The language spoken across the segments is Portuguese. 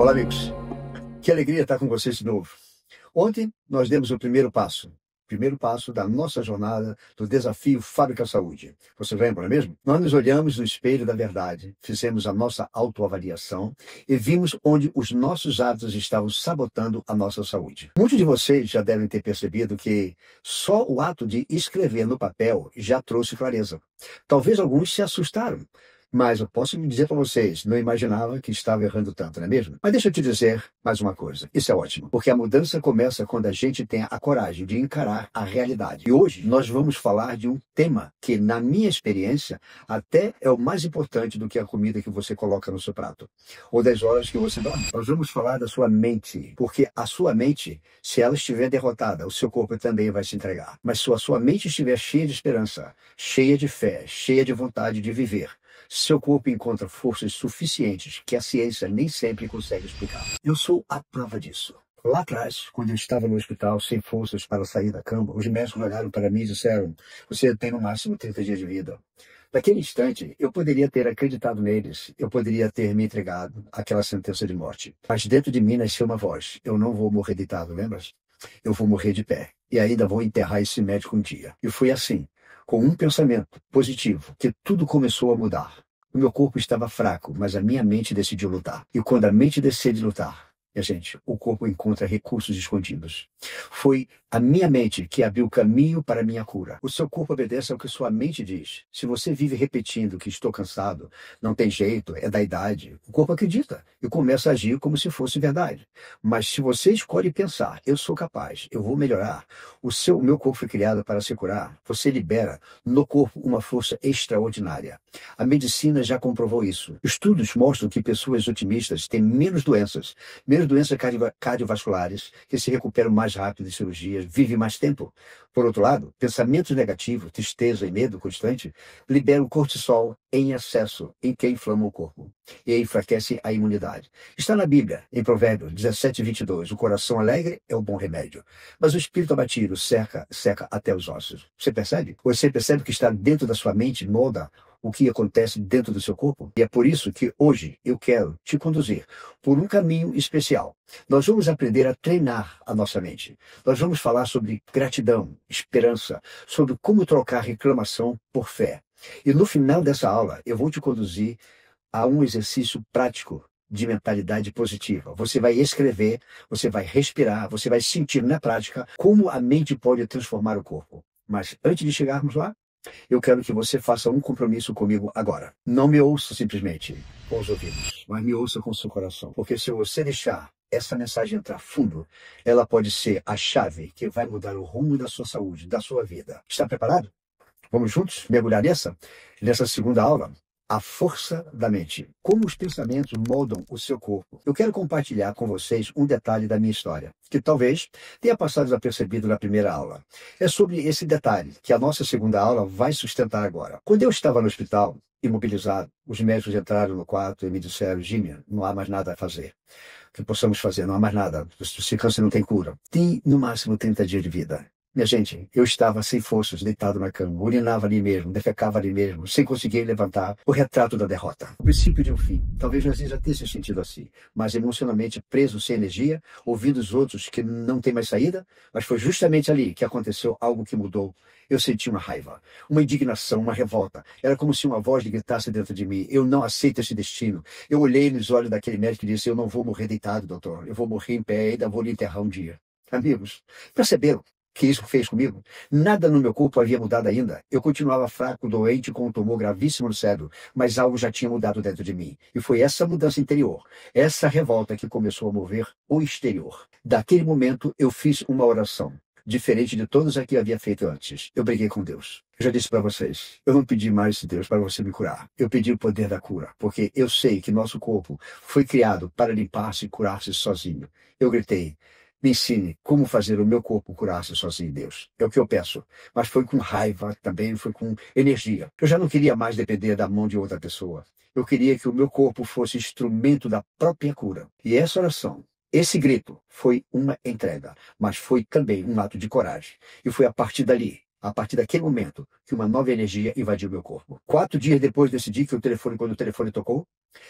Olá, amigos. Que alegria estar com vocês de novo. Ontem nós demos o primeiro passo da nossa jornada do desafio Fábrica Saúde. Você lembra, não é mesmo? Nós nos olhamos no espelho da verdade, fizemos a nossa autoavaliação e vimos onde os nossos hábitos estavam sabotando a nossa saúde. Muitos de vocês já devem ter percebido que só o ato de escrever no papel já trouxe clareza. Talvez alguns se assustaram. Mas eu posso dizer para vocês, não imaginava que estava errando tanto, não é mesmo? Mas deixa eu te dizer mais uma coisa. Isso é ótimo, porque a mudança começa quando a gente tem a coragem de encarar a realidade. E hoje nós vamos falar de um tema que, na minha experiência, até é o mais importante do que a comida que você coloca no seu prato, ou das horas que você dorme. Nós vamos falar da sua mente, porque a sua mente, se ela estiver derrotada, o seu corpo também vai se entregar. Mas se a sua mente estiver cheia de esperança, cheia de fé, cheia de vontade de viver, seu corpo encontra forças suficientes que a ciência nem sempre consegue explicar. Eu sou a prova disso. Lá atrás, quando eu estava no hospital sem forças para sair da cama, os médicos olharam para mim e disseram: você tem no máximo 30 dias de vida. Naquele instante, eu poderia ter acreditado neles, eu poderia ter me entregado àquela sentença de morte. Mas dentro de mim nasceu uma voz: eu não vou morrer deitado, lembras? Eu vou morrer de pé. E ainda vou enterrar esse médico um dia. E foi assim, com um pensamento positivo, que tudo começou a mudar. O meu corpo estava fraco, mas a minha mente decidiu lutar. E quando a mente decide lutar, minha gente, o corpo encontra recursos escondidos. Foi a minha mente que abriu o caminho para a minha cura. O seu corpo obedece ao que sua mente diz. Se você vive repetindo que estou cansado, não tem jeito, é da idade, o corpo acredita e começa a agir como se fosse verdade. Mas se você escolhe pensar: eu sou capaz, eu vou melhorar, o meu corpo foi criado para se curar, você libera no corpo uma força extraordinária. A medicina já comprovou isso. Estudos mostram que pessoas otimistas têm menos doenças cardiovasculares, que se recuperam mais rápido de cirurgias, vivem mais tempo. Por outro lado, pensamentos negativos, tristeza e medo constante liberam cortisol em excesso, em que inflama o corpo e enfraquece a imunidade. Está na Bíblia, em Provérbios 17:22, o coração alegre é o bom remédio, mas o espírito abatido seca até os ossos. Você percebe? Você percebe que está dentro da sua mente molda o que acontece dentro do seu corpo? E é por isso que hoje eu quero te conduzir por um caminho especial. Nós vamos aprender a treinar a nossa mente. Nós vamos falar sobre gratidão, esperança, sobre como trocar reclamação por fé. E no final dessa aula, eu vou te conduzir a um exercício prático de mentalidade positiva. Você vai escrever, você vai respirar, você vai sentir na prática como a mente pode transformar o corpo. Mas antes de chegarmos lá, eu quero que você faça um compromisso comigo agora. Não me ouça simplesmente com os ouvidos, mas me ouça com o seu coração. Porque se você deixar essa mensagem entrar fundo, ela pode ser a chave que vai mudar o rumo da sua saúde, da sua vida. Está preparado? Vamos juntos mergulhar nessa segunda aula? A força da mente. Como os pensamentos moldam o seu corpo. Eu quero compartilhar com vocês um detalhe da minha história, que talvez tenha passado desapercebido na primeira aula. É sobre esse detalhe que a nossa segunda aula vai sustentar agora. Quando eu estava no hospital, imobilizado, os médicos entraram no quarto e me disseram: Jimmy, não há mais nada a fazer. O que possamos fazer? Não há mais nada. Esse câncer não tem cura. Tem no máximo 30 dias de vida. Minha gente, eu estava sem forças, deitado na cama, urinava ali mesmo, defecava ali mesmo, sem conseguir levantar. O retrato da derrota. O princípio de um fim. Talvez você já tenha se sentido assim, mas emocionalmente preso, sem energia, ouvindo os outros que não tem mais saída, mas foi justamente ali que aconteceu algo que mudou. Eu senti uma raiva, uma indignação, uma revolta. Era como se uma voz gritasse dentro de mim: eu não aceito esse destino. Eu olhei nos olhos daquele médico e disse: eu não vou morrer deitado, doutor. Eu vou morrer em pé e ainda vou lhe enterrar um dia. Amigos, perceberam que isso fez comigo? Nada no meu corpo havia mudado ainda. Eu continuava fraco, doente, com um tumor gravíssimo no cérebro, mas algo já tinha mudado dentro de mim. E foi essa mudança interior, essa revolta que começou a mover o exterior. Daquele momento, eu fiz uma oração, diferente de todas as que eu havia feito antes. Eu briguei com Deus. Eu já disse para vocês, eu não pedi mais, Deus, para você me curar. Eu pedi o poder da cura, porque eu sei que nosso corpo foi criado para limpar-se e curar-se sozinho. Eu gritei: me ensine como fazer o meu corpo curar-se sozinho, Deus. É o que eu peço. Mas foi com raiva também, foi com energia. Eu já não queria mais depender da mão de outra pessoa. Eu queria que o meu corpo fosse instrumento da própria cura. E essa oração, esse grito, foi uma entrega, mas foi também um ato de coragem. E foi a partir dali a partir daquele momento que uma nova energia invadiu meu corpo. 4 dias depois decidi que quando o telefone tocou,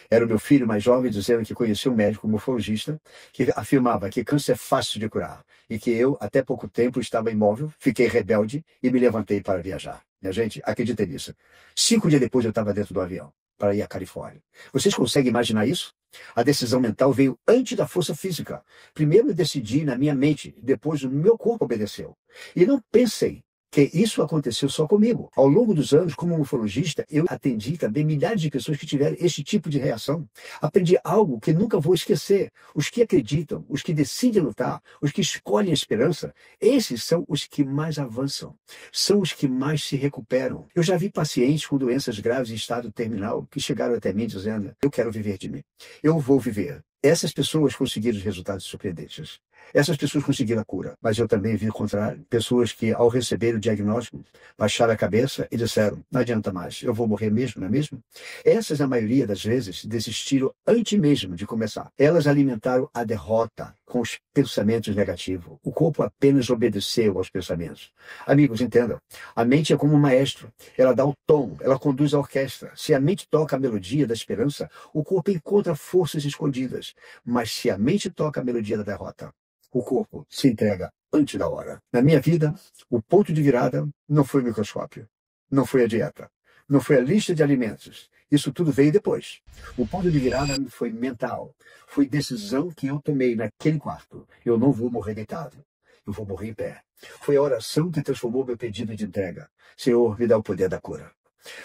era o meu filho mais jovem dizendo que conhecia um médico morfologista que afirmava que câncer é fácil de curar e que eu, até pouco tempo, estava imóvel, fiquei rebelde e me levantei para viajar. Minha gente, acreditem nisso. 5 dias depois eu estava dentro do avião para ir à Califórnia. Vocês conseguem imaginar isso? A decisão mental veio antes da força física. Primeiro eu decidi na minha mente, depois o meu corpo obedeceu. E não pensei que isso aconteceu só comigo. Ao longo dos anos, como morfologista, eu atendi também milhares de pessoas que tiveram esse tipo de reação. Aprendi algo que nunca vou esquecer. Os que acreditam, os que decidem lutar, os que escolhem a esperança, esses são os que mais avançam. São os que mais se recuperam. Eu já vi pacientes com doenças graves em estado terminal que chegaram até mim dizendo: eu quero viver de mim. Eu vou viver. Essas pessoas conseguiram os resultados surpreendentes. Essas pessoas conseguiram a cura. Mas eu também vi encontrar pessoas que, ao receber o diagnóstico, baixaram a cabeça e disseram: não adianta mais, eu vou morrer mesmo, não é mesmo? Essas, na maioria das vezes, desistiram antes mesmo de começar. Elas alimentaram a derrota com os pensamentos negativos. O corpo apenas obedeceu aos pensamentos. Amigos, entendam. A mente é como um maestro. Ela dá o tom, ela conduz a orquestra. Se a mente toca a melodia da esperança, o corpo encontra forças escondidas. Mas se a mente toca a melodia da derrota, o corpo se entrega antes da hora. Na minha vida, o ponto de virada não foi o microscópio, não foi a dieta, não foi a lista de alimentos. Isso tudo veio depois. O ponto de virada foi mental. Foi decisão que eu tomei naquele quarto. Eu não vou morrer deitado. Eu vou morrer em pé. Foi a oração que transformou meu pedido de entrega. Senhor, me dá o poder da cura.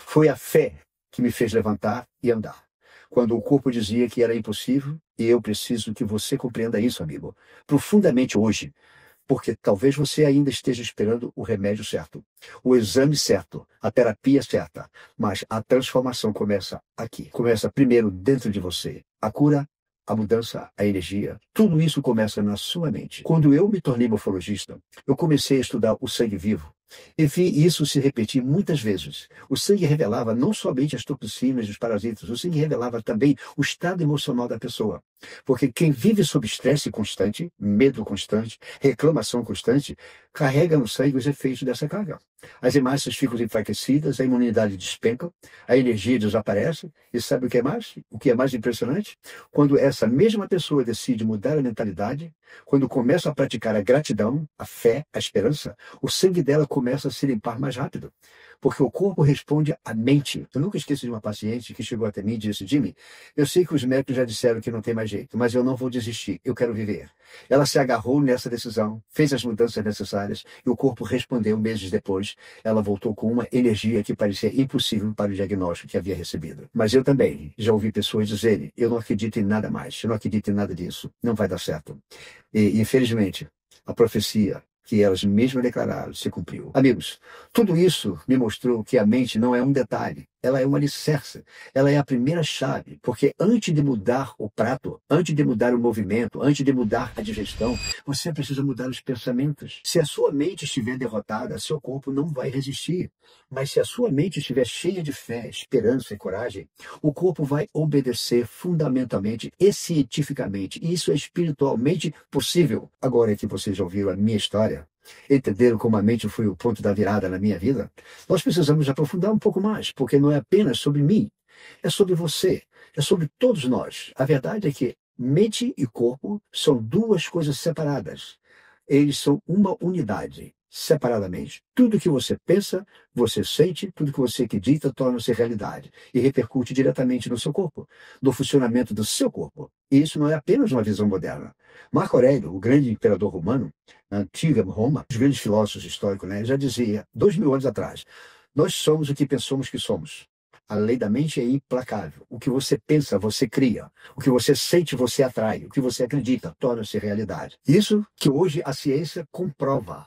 Foi a fé que me fez levantar e andar. Quando o corpo dizia que era impossível, e eu preciso que você compreenda isso, amigo, profundamente hoje, porque talvez você ainda esteja esperando o remédio certo, o exame certo, a terapia certa, mas a transformação começa aqui. Começa primeiro dentro de você. A cura, a mudança, a energia, tudo isso começa na sua mente. Quando eu me tornei morfologista, eu comecei a estudar o sangue vivo. E vi isso se repetir muitas vezes. O sangue revelava não somente as toxinas e os parasitas, o sangue revelava também o estado emocional da pessoa. Porque quem vive sob estresse constante, medo constante, reclamação constante, carrega no sangue os efeitos dessa carga. As hemácias ficam enfraquecidas, a imunidade despenca, a energia desaparece. E sabe o que é mais? O que é mais impressionante? Quando essa mesma pessoa decide mudar a mentalidade, quando começa a praticar a gratidão, a fé, a esperança, o sangue dela começa a se limpar mais rápido. Porque o corpo responde à mente. Eu nunca esqueço de uma paciente que chegou até mim e disse: Jimmy, eu sei que os médicos já disseram que não tem mais jeito, mas eu não vou desistir, eu quero viver. Ela se agarrou nessa decisão, fez as mudanças necessárias e o corpo respondeu meses depois. Ela voltou com uma energia que parecia impossível para o diagnóstico que havia recebido. Mas eu também já ouvi pessoas dizerem: eu não acredito em nada mais, eu não acredito em nada disso, não vai dar certo. E, infelizmente, a profecia que elas mesmas declararam se cumpriu. Amigos, tudo isso me mostrou que a mente não é um detalhe, ela é um alicerce, ela é a primeira chave, porque antes de mudar o prato, antes de mudar o movimento, antes de mudar a digestão, você precisa mudar os pensamentos. Se a sua mente estiver derrotada, seu corpo não vai resistir. Mas se a sua mente estiver cheia de fé, esperança e coragem, o corpo vai obedecer fundamentalmente e cientificamente. E isso é espiritualmente possível. Agora que vocês já ouviram a minha história, entenderam como a mente foi o ponto da virada na minha vida, nós precisamos aprofundar um pouco mais, porque não é apenas sobre mim, é sobre você, é sobre todos nós. A verdade é que mente e corpo são duas coisas separadas. Eles são uma unidade, separadamente. Tudo que você pensa, você sente, tudo que você acredita torna-se realidade e repercute diretamente no seu corpo, no funcionamento do seu corpo. E isso não é apenas uma visão moderna. Marco Aurélio, o grande imperador romano, na antiga Roma, os grandes filósofos históricos, né, já dizia, 2000 anos atrás: nós somos o que pensamos que somos. A lei da mente é implacável. O que você pensa, você cria. O que você sente, você atrai. O que você acredita, torna-se realidade. Isso que hoje a ciência comprova.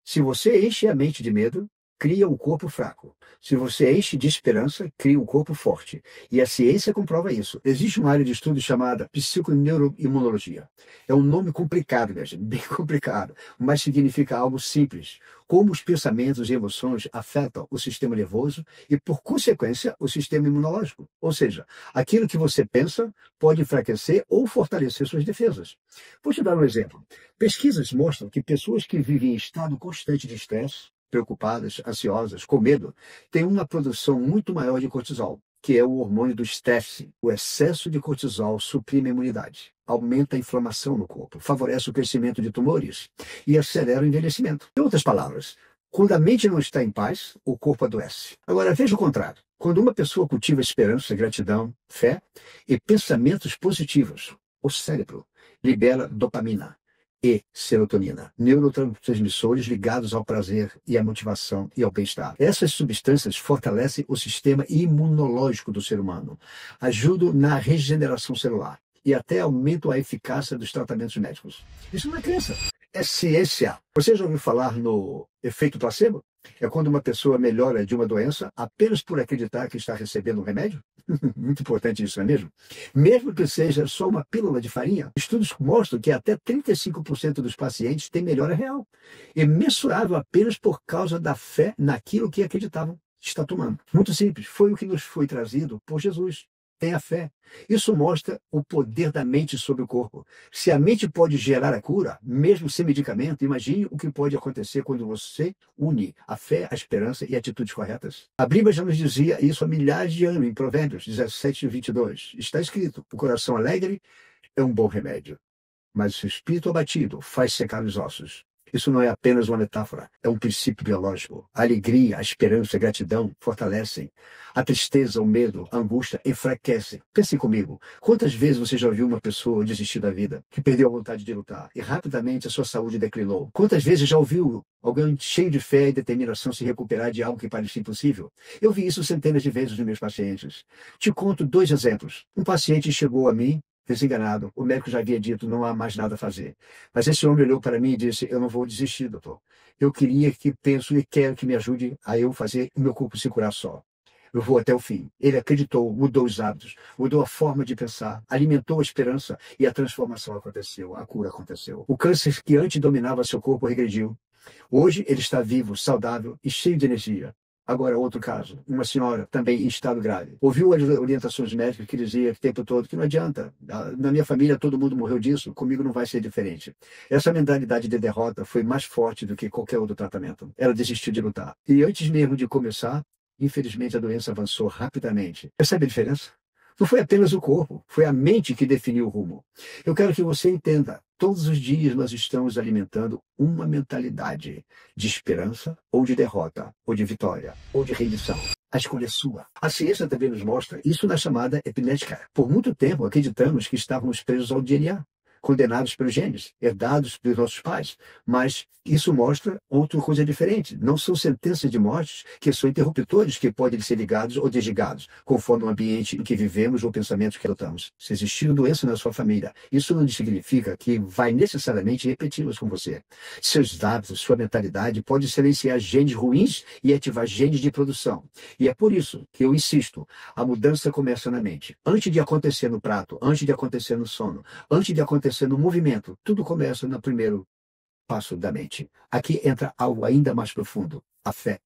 Se você enche a mente de medo, cria um corpo fraco. Se você enche de esperança, cria um corpo forte. E a ciência comprova isso. Existe uma área de estudo chamada psiconeuroimunologia. É um nome complicado, gente, bem complicado, mas significa algo simples. Como os pensamentos e emoções afetam o sistema nervoso e, por consequência, o sistema imunológico. Ou seja, aquilo que você pensa pode enfraquecer ou fortalecer suas defesas. Vou te dar um exemplo. Pesquisas mostram que pessoas que vivem em estado constante de estresse, preocupadas, ansiosas, com medo, têm uma produção muito maior de cortisol, que é o hormônio do estresse. O excesso de cortisol suprime a imunidade, aumenta a inflamação no corpo, favorece o crescimento de tumores e acelera o envelhecimento. Em outras palavras, quando a mente não está em paz, o corpo adoece. Agora, veja o contrário. Quando uma pessoa cultiva esperança, gratidão, fé e pensamentos positivos, o cérebro libera dopamina e serotonina, neurotransmissores ligados ao prazer e à motivação e ao bem-estar. Essas substâncias fortalecem o sistema imunológico do ser humano, ajudam na regeneração celular e até aumentam a eficácia dos tratamentos médicos. Isso não é crença, é ciência. Você já ouviu falar no efeito placebo? É quando uma pessoa melhora de uma doença apenas por acreditar que está recebendo um remédio? Muito importante isso, não é mesmo? Mesmo que seja só uma pílula de farinha, estudos mostram que até 35% dos pacientes têm melhora real. E mensurável apenas por causa da fé naquilo que acreditavam estar tomando. Muito simples, foi o que nos foi trazido por Jesus. Tenha fé. Isso mostra o poder da mente sobre o corpo. Se a mente pode gerar a cura, mesmo sem medicamento, imagine o que pode acontecer quando você une a fé, a esperança e atitudes corretas. A Bíblia já nos dizia isso há milhares de anos, em Provérbios 17:22. Está escrito: o coração alegre é um bom remédio, mas o espírito abatido faz secar os ossos. Isso não é apenas uma metáfora, é um princípio biológico. A alegria, a esperança, a gratidão fortalecem. A tristeza, o medo, a angústia enfraquecem. Pensem comigo, quantas vezes você já ouviu uma pessoa desistir da vida, que perdeu a vontade de lutar, e rapidamente a sua saúde declinou? Quantas vezes já ouviu alguém cheio de fé e determinação se recuperar de algo que parecia impossível? Eu vi isso centenas de vezes nos meus pacientes. Te conto 2 exemplos. Um paciente chegou a mim desenganado. O médico já havia dito: não há mais nada a fazer. Mas esse homem olhou para mim e disse: eu não vou desistir, doutor. Eu queria que penso e quero que me ajude a eu fazer o meu corpo se curar só. Eu vou até o fim. Ele acreditou, mudou os hábitos, mudou a forma de pensar, alimentou a esperança e a transformação aconteceu, a cura aconteceu. O câncer que antes dominava seu corpo regrediu. Hoje ele está vivo, saudável e cheio de energia. Agora, outro caso, uma senhora também em estado grave. Ouviu as orientações médicas que dizia o tempo todo que não adianta. Na minha família todo mundo morreu disso, comigo não vai ser diferente. Essa mentalidade de derrota foi mais forte do que qualquer outro tratamento. Ela desistiu de lutar. E antes mesmo de começar, infelizmente a doença avançou rapidamente. Percebe a diferença? Não foi apenas o corpo, foi a mente que definiu o rumo. Eu quero que você entenda, todos os dias nós estamos alimentando uma mentalidade de esperança ou de derrota, ou de vitória, ou de rendição. A escolha é sua. A ciência também nos mostra isso na chamada epinética. Por muito tempo acreditamos que estávamos presos ao DNA, condenados pelos genes, herdados pelos nossos pais. Mas isso mostra outra coisa diferente. Não são sentenças de morte que são interruptores que podem ser ligados ou desligados, conforme o ambiente em que vivemos ou pensamentos que adotamos. Se existir doença na sua família, isso não significa que vai necessariamente repeti-las com você. Seus hábitos, sua mentalidade pode silenciar genes ruins e ativar genes de produção. E é por isso que eu insisto, a mudança começa na mente. Antes de acontecer no prato, antes de acontecer no sono, antes de acontecer no movimento, tudo começa no primeiro passo da mente. Aqui entra algo ainda mais profundo, a fé,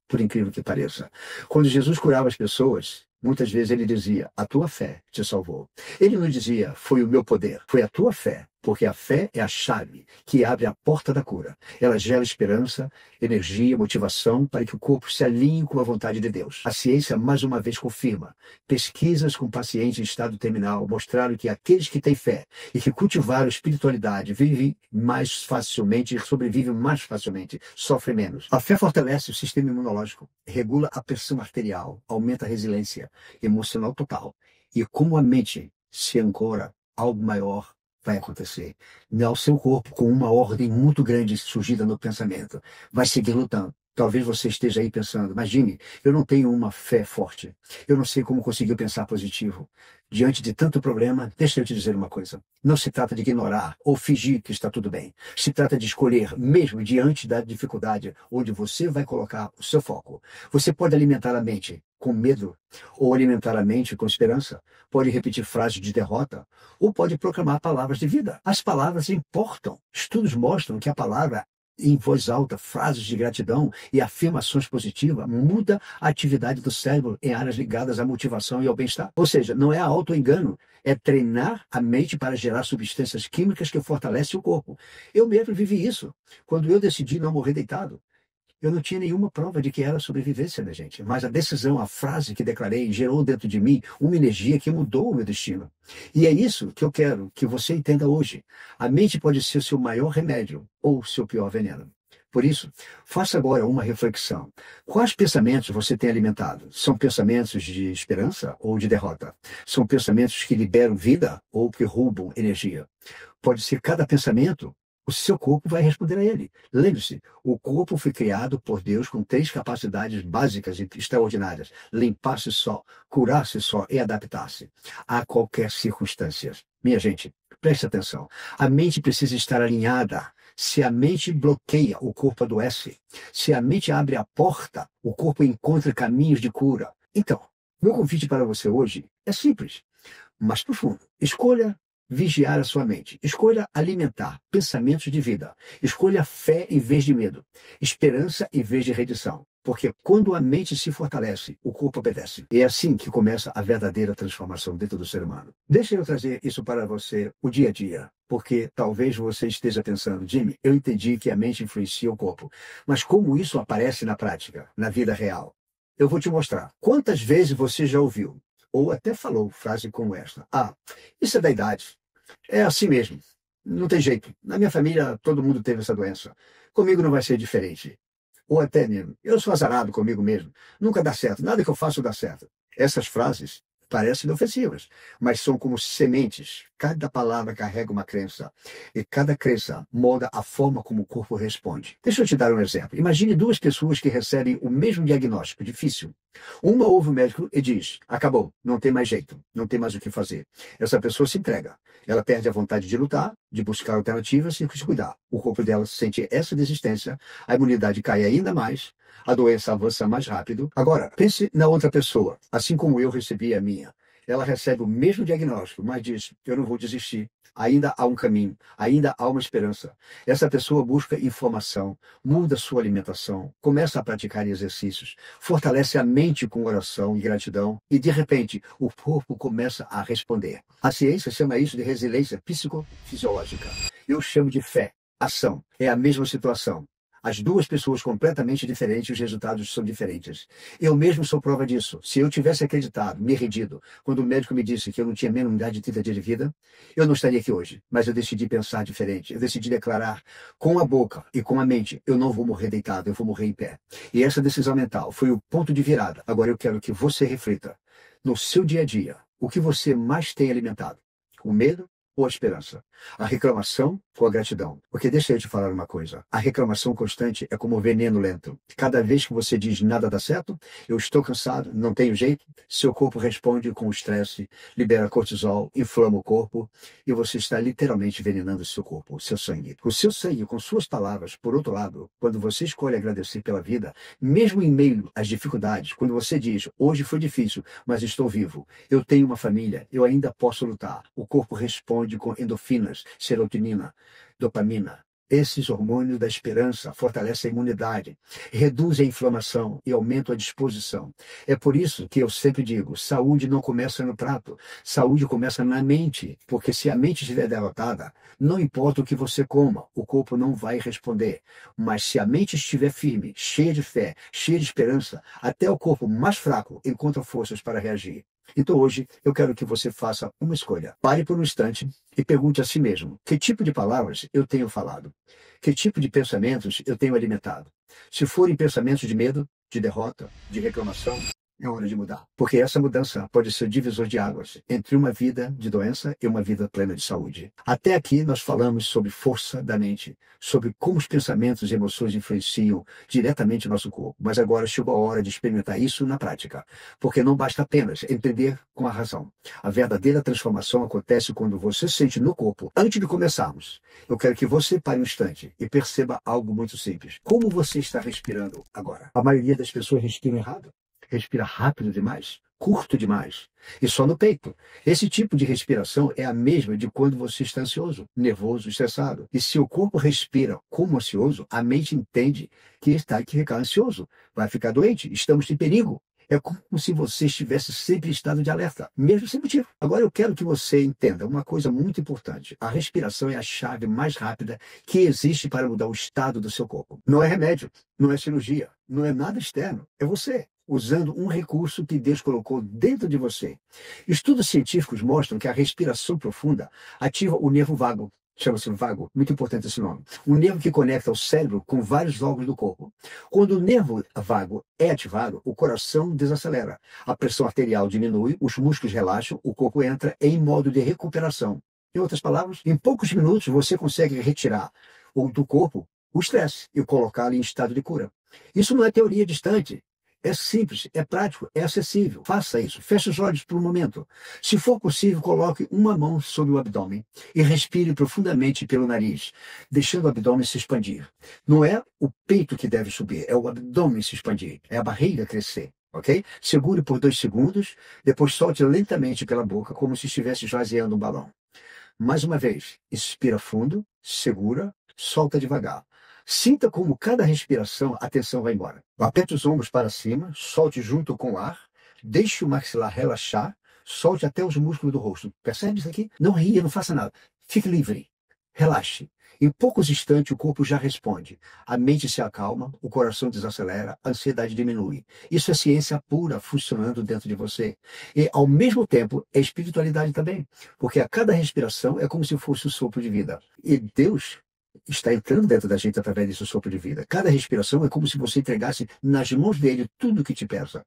por incrível que pareça. Quando Jesus curava as pessoas, muitas vezes ele dizia: a tua fé te salvou. Ele não dizia: foi o meu poder, foi a tua fé. Porque a fé é a chave que abre a porta da cura. Ela gera esperança, energia, motivação para que o corpo se alinhe com a vontade de Deus. A ciência, mais uma vez, confirma. Pesquisas com pacientes em estado terminal mostraram que aqueles que têm fé e que cultivaram espiritualidade vivem mais facilmente, sobrevivem mais facilmente, sofrem menos. A fé fortalece o sistema imunológico, regula a pressão arterial, aumenta a resiliência emocional total. E como a mente se ancora, algo maior vai acontecer. Não, seu corpo, com uma ordem muito grande surgida no pensamento, vai seguir lutando. Talvez você esteja aí pensando: mas Jimmy, eu não tenho uma fé forte. Eu não sei como conseguir pensar positivo. Diante de tanto problema, deixa eu te dizer uma coisa. Não se trata de ignorar ou fingir que está tudo bem. Se trata de escolher, mesmo diante da dificuldade, onde você vai colocar o seu foco. Você pode alimentar a mente com medo, ou alimentar a mente com esperança. Pode repetir frases de derrota, ou pode proclamar palavras de vida. As palavras importam. Estudos mostram que a palavra em voz alta, frases de gratidão e afirmações positivas muda a atividade do cérebro em áreas ligadas à motivação e ao bem-estar. Ou seja, não é auto-engano, é treinar a mente para gerar substâncias químicas que fortalecem o corpo. Eu mesmo vivi isso. Quando eu decidi não morrer deitado, Eu não tinha nenhuma prova de que era sobrevivência, minha gente. Mas a decisão, a frase que declarei, gerou dentro de mim uma energia que mudou o meu destino. E é isso que eu quero que você entenda hoje. A mente pode ser seu maior remédio ou seu pior veneno. Por isso, faça agora uma reflexão. Quais pensamentos você tem alimentado? São pensamentos de esperança ou de derrota? São pensamentos que liberam vida ou que roubam energia? Pode ser cada pensamento, o seu corpo vai responder a ele. Lembre-se, o corpo foi criado por Deus com 3 capacidades básicas e extraordinárias: limpar-se só, curar-se só e adaptar-se a qualquer circunstância. Minha gente, preste atenção. A mente precisa estar alinhada. Se a mente bloqueia, o corpo adoece. Se a mente abre a porta, o corpo encontra caminhos de cura. Então, meu convite para você hoje é simples, mas profundo. Escolha vigiar a sua mente. Escolha alimentar pensamentos de vida. Escolha fé em vez de medo. Esperança em vez de redição. Porque quando a mente se fortalece, o corpo obedece. E é assim que começa a verdadeira transformação dentro do ser humano. Deixa eu trazer isso para você o dia a dia. Porque talvez você esteja pensando: Jimmy, eu entendi que a mente influencia o corpo. Mas como isso aparece na prática, na vida real? Eu vou te mostrar. Quantas vezes você já ouviu, ou até falou frase como esta: ah, isso é da idade. É assim mesmo. Não tem jeito. Na minha família, todo mundo teve essa doença. Comigo não vai ser diferente. Ou até mesmo, eu sou azarado comigo mesmo. Nunca dá certo. Nada que eu faço dá certo. Essas frases parecem inofensivas, mas são como sementes. Cada palavra carrega uma crença. E cada crença molda a forma como o corpo responde. Deixa eu te dar um exemplo. Imagine 2 pessoas que recebem o mesmo diagnóstico difícil. Uma ouve o médico e diz: acabou, não tem mais jeito, não tem mais o que fazer. Essa pessoa se entrega. Ela perde a vontade de lutar, de buscar alternativas e se cuidar. O corpo dela sente essa desistência, a imunidade cai ainda mais, a doença avança mais rápido. Agora, pense na outra pessoa, assim como eu recebi a minha. Ela recebe o mesmo diagnóstico, mas diz: eu não vou desistir. Ainda há um caminho, ainda há uma esperança. Essa pessoa busca informação, muda sua alimentação, começa a praticar exercícios, fortalece a mente com oração e gratidão, e de repente o corpo começa a responder. A ciência chama isso de resiliência psicofisiológica. Eu chamo de fé, ação. É a mesma situação. As 2 pessoas completamente diferentes, os resultados são diferentes. Eu mesmo sou prova disso. Se eu tivesse acreditado, me rendido, quando o médico me disse que eu não tinha menos unidade de 30 dias de vida, eu não estaria aqui hoje. Mas eu decidi pensar diferente. Eu decidi declarar com a boca e com a mente: eu não vou morrer deitado, eu vou morrer em pé. E essa decisão mental foi o ponto de virada. Agora eu quero que você reflita no seu dia a dia. O que você mais tem alimentado? O medo ou a esperança? A reclamação ou a gratidão? Porque deixa eu te falar uma coisa. A reclamação constante é como veneno lento. Cada vez que você diz nada dá certo, eu estou cansado, não tenho jeito, seu corpo responde com o estresse, libera cortisol, inflama o corpo e você está literalmente envenenando o seu corpo, o seu sangue. O seu sangue, com suas palavras, por outro lado, quando você escolhe agradecer pela vida, mesmo em meio às dificuldades, quando você diz: hoje foi difícil, mas estou vivo, eu tenho uma família, eu ainda posso lutar, o corpo responde com endorfinas, serotonina, dopamina. Esses hormônios da esperança fortalecem a imunidade, reduzem a inflamação e aumentam a disposição. É por isso que eu sempre digo: saúde não começa no prato, saúde começa na mente. Porque se a mente estiver derrotada, não importa o que você coma, o corpo não vai responder. Mas se a mente estiver firme, cheia de fé, cheia de esperança, até o corpo mais fraco encontra forças para reagir. Então hoje eu quero que você faça uma escolha. Pare por um instante e pergunte a si mesmo: que tipo de palavras eu tenho falado? Que tipo de pensamentos eu tenho alimentado? Se forem pensamentos de medo, de derrota, de reclamação, é hora de mudar. Porque essa mudança pode ser divisor de águas entre uma vida de doença e uma vida plena de saúde. Até aqui nós falamos sobre força da mente, sobre como os pensamentos e emoções influenciam diretamente o nosso corpo. Mas agora chegou a hora de experimentar isso na prática. Porque não basta apenas entender com a razão. A verdadeira transformação acontece quando você sente no corpo. Antes de começarmos, eu quero que você pare um instante e perceba algo muito simples. Como você está respirando agora? A maioria das pessoas respira errado. Respira rápido demais, curto demais, e só no peito. Esse tipo de respiração é a mesma de quando você está ansioso, nervoso, estressado. E se o corpo respira como ansioso, a mente entende que está que ficar ansioso, vai ficar doente, estamos em perigo. É como se você estivesse sempre em estado de alerta, mesmo sem motivo. Agora eu quero que você entenda uma coisa muito importante. A respiração é a chave mais rápida que existe para mudar o estado do seu corpo. Não é remédio, não é cirurgia, não é nada externo. É você, usando um recurso que Deus colocou dentro de você. Estudos científicos mostram que a respiração profunda ativa o nervo vago. Chama-se vago, muito importante esse nome. Um nervo que conecta o cérebro com vários órgãos do corpo. Quando o nervo vago é ativado, o coração desacelera, a pressão arterial diminui, os músculos relaxam, o corpo entra em modo de recuperação. Em outras palavras, em poucos minutos você consegue retirar do corpo o estresse e colocá-lo em estado de cura. Isso não é teoria distante. É simples, é prático, é acessível. Faça isso. Feche os olhos por um momento. Se for possível, coloque uma mão sobre o abdômen e respire profundamente pelo nariz, deixando o abdômen se expandir. Não é o peito que deve subir, é o abdômen se expandir, é a barriga crescer. Ok? Segure por 2 segundos, depois solte lentamente pela boca, como se estivesse esvaziando um balão. Mais uma vez, inspira fundo, segura, solta devagar. Sinta como cada respiração a tensão vai embora. Aperte os ombros para cima, solte junto com o ar, deixe o maxilar relaxar, solte até os músculos do rosto. Percebe isso aqui? Não ria, não faça nada. Fique livre. Relaxe. Em poucos instantes o corpo já responde. A mente se acalma, o coração desacelera, a ansiedade diminui. Isso é ciência pura funcionando dentro de você. E, ao mesmo tempo, é espiritualidade também. Porque a cada respiração é como se fosse um sopro de vida. E Deus está entrando dentro da gente através desse sopro de vida. Cada respiração é como se você entregasse nas mãos dele tudo que te pesa.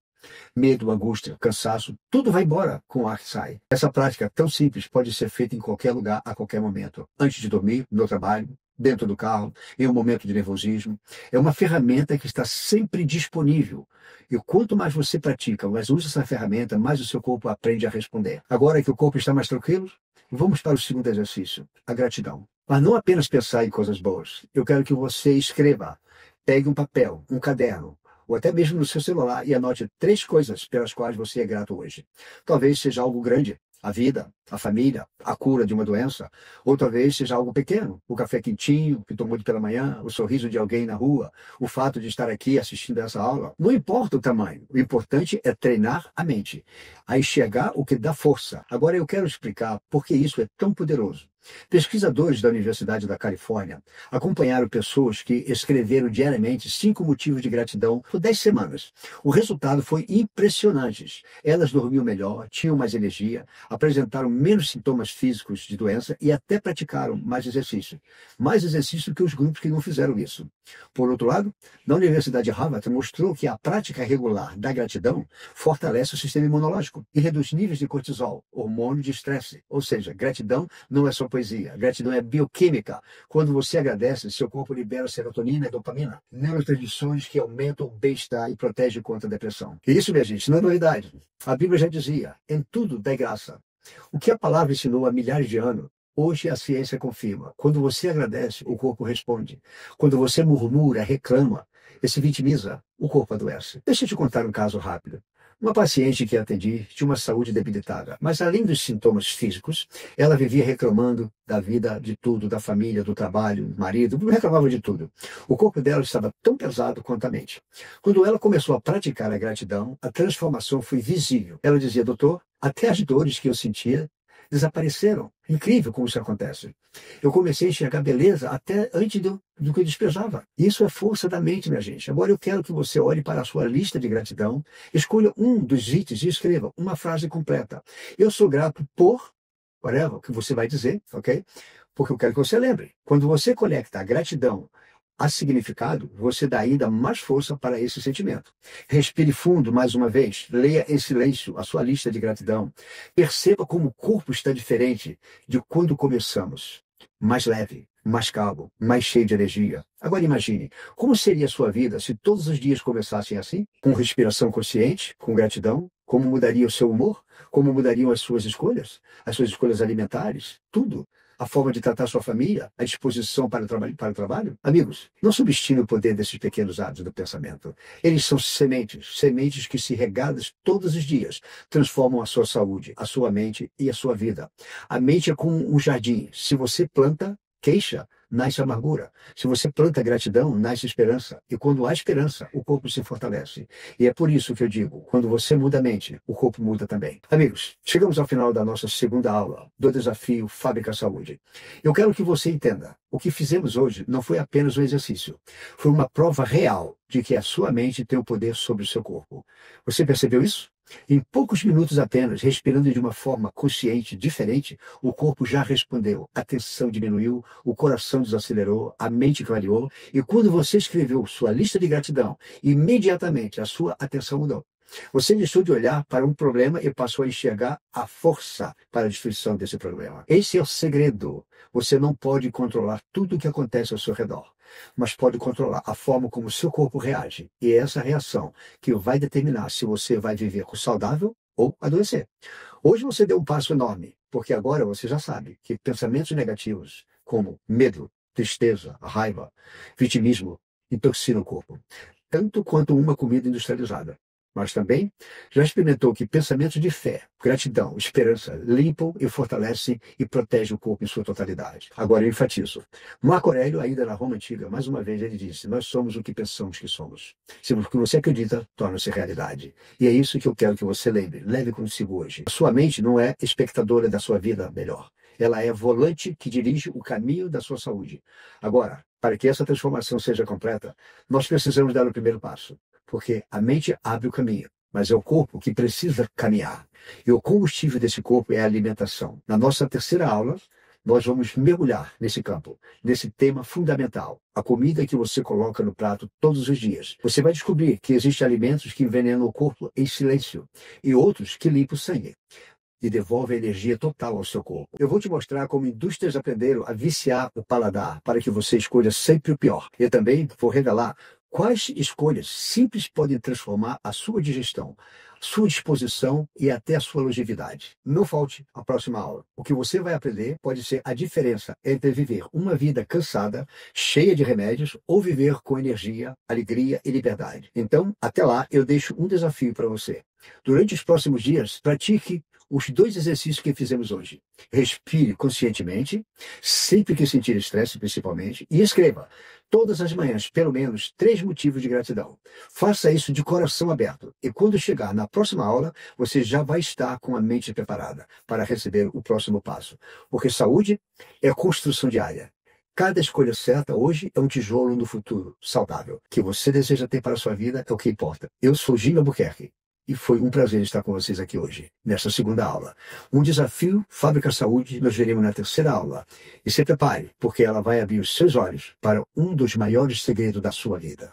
Medo, angústia, cansaço, tudo vai embora com o ar que sai. Essa prática tão simples pode ser feita em qualquer lugar, a qualquer momento. Antes de dormir, no trabalho, dentro do carro, em um momento de nervosismo. É uma ferramenta que está sempre disponível. E quanto mais você pratica, mais usa essa ferramenta, mais o seu corpo aprende a responder. Agora que o corpo está mais tranquilo, vamos para o segundo exercício, a gratidão. Mas não apenas pensar em coisas boas. Eu quero que você escreva. Pegue um papel, um caderno, ou até mesmo no seu celular e anote 3 coisas pelas quais você é grato hoje. Talvez seja algo grande, a vida, a família, a cura de uma doença, ou talvez seja algo pequeno, o café quentinho que tomou pela manhã, o sorriso de alguém na rua, o fato de estar aqui assistindo essa aula. Não importa o tamanho, o importante é treinar a mente, a enxergar o que dá força. Agora eu quero explicar por que isso é tão poderoso. Pesquisadores da Universidade da Califórnia acompanharam pessoas que escreveram diariamente 5 motivos de gratidão por 10 semanas. O resultado foi impressionante. Elas dormiam melhor, tinham mais energia, apresentaram menos sintomas físicos de doença e até praticaram mais exercício. Mais exercício que os grupos que não fizeram isso. Por outro lado, na Universidade de Harvard mostrou que a prática regular da gratidão fortalece o sistema imunológico e reduz níveis de cortisol, hormônio de estresse. Ou seja, gratidão não é só poesia. Gratidão é bioquímica. Quando você agradece, seu corpo libera serotonina e dopamina, neurotransmissores que aumentam o bem-estar e protegem contra a depressão. E isso, minha gente, não é novidade. A Bíblia já dizia, em tudo dai graça. O que a palavra ensinou há milhares de anos, hoje a ciência confirma. Quando você agradece, o corpo responde. Quando você murmura, reclama e se vitimiza, o corpo adoece. Deixa eu te contar um caso rápido. Uma paciente que atendi tinha uma saúde debilitada, mas além dos sintomas físicos, ela vivia reclamando da vida, de tudo, da família, do trabalho, do marido, reclamava de tudo. O corpo dela estava tão pesado quanto a mente. Quando ela começou a praticar a gratidão, a transformação foi visível. Ela dizia, doutor, até as dores que eu sentia desapareceram. Incrível como isso acontece. Eu comecei a enxergar beleza até antes do que eu desprezava. Isso é força da mente, minha gente. Agora eu quero que você olhe para a sua lista de gratidão, escolha um dos itens e escreva uma frase completa. Eu sou grato por, whatever, que você vai dizer, ok? Porque eu quero que você lembre. Quando você conecta a gratidão a significado, você dá ainda mais força para esse sentimento. Respire fundo mais uma vez, leia em silêncio a sua lista de gratidão. Perceba como o corpo está diferente de quando começamos. Mais leve, mais calmo, mais cheio de energia. Agora imagine, como seria a sua vida se todos os dias começassem assim? Com respiração consciente, com gratidão? Como mudaria o seu humor? Como mudariam as suas escolhas alimentares? Tudo. A forma de tratar sua família, a disposição para o trabalho. Amigos, não subestime o poder desses pequenos atos do pensamento. Eles são sementes que, se regadas todos os dias, transformam a sua saúde, a sua mente e a sua vida. A mente é como um jardim. Se você planta, queixa, nasce amargura. Se você planta gratidão, nasce esperança. E quando há esperança, o corpo se fortalece. E é por isso que eu digo, quando você muda a mente, o corpo muda também. Amigos, chegamos ao final da nossa segunda aula do desafio Fábrica Saúde. Eu quero que você entenda, o que fizemos hoje não foi apenas um exercício. Foi uma prova real de que a sua mente tem o poder sobre o seu corpo. Você percebeu isso? Em poucos minutos apenas, respirando de uma forma consciente, diferente, o corpo já respondeu, a tensão diminuiu, o coração desacelerou, a mente clareou, e quando você escreveu sua lista de gratidão, imediatamente a sua atenção mudou. Você deixou de olhar para um problema e passou a enxergar a força para a destruição desse problema. Esse é o segredo. Você não pode controlar tudo o que acontece ao seu redor, mas pode controlar a forma como o seu corpo reage. E é essa reação que vai determinar se você vai viver saudável ou adoecer. Hoje você deu um passo enorme, porque agora você já sabe que pensamentos negativos, como medo, tristeza, raiva, vitimismo, intoxicam o corpo, tanto quanto uma comida industrializada. Mas também já experimentou que pensamentos de fé, gratidão, esperança limpam e fortalecem e protegem o corpo em sua totalidade. Agora eu enfatizo. Marco Aurélio, ainda na Roma Antiga, mais uma vez ele disse, nós somos o que pensamos que somos. Se o que você acredita, torna-se realidade. E é isso que eu quero que você lembre. Leve consigo hoje. A sua mente não é espectadora da sua vida melhor. Ela é volante que dirige o caminho da sua saúde. Agora, para que essa transformação seja completa, nós precisamos dar o primeiro passo. Porque a mente abre o caminho, mas é o corpo que precisa caminhar. E o combustível desse corpo é a alimentação. Na nossa terceira aula, nós vamos mergulhar nesse campo, nesse tema fundamental, a comida que você coloca no prato todos os dias. Você vai descobrir que existem alimentos que envenenam o corpo em silêncio e outros que limpam o sangue e devolvem energia total ao seu corpo. Eu vou te mostrar como indústrias aprenderam a viciar o paladar para que você escolha sempre o pior. Eu também vou revelar quais escolhas simples podem transformar a sua digestão, sua disposição e até a sua longevidade. Não falte a próxima aula. O que você vai aprender pode ser a diferença entre viver uma vida cansada, cheia de remédios, ou viver com energia, alegria e liberdade. Então, até lá, eu deixo um desafio para você. Durante os próximos dias, pratique os 2 exercícios que fizemos hoje. Respire conscientemente, sempre que sentir estresse, principalmente, e escreva todas as manhãs, pelo menos 3 motivos de gratidão. Faça isso de coração aberto. E quando chegar na próxima aula, você já vai estar com a mente preparada para receber o próximo passo. Porque saúde é construção diária. Cada escolha certa hoje é um tijolo no futuro saudável. O que você deseja ter para a sua vida é o que importa. Eu sou Gil Albuquerque. E foi um prazer estar com vocês aqui hoje, nessa segunda aula. Um desafio, Fábrica Saúde, nós veremos na terceira aula. E se prepare, porque ela vai abrir os seus olhos para um dos maiores segredos da sua vida.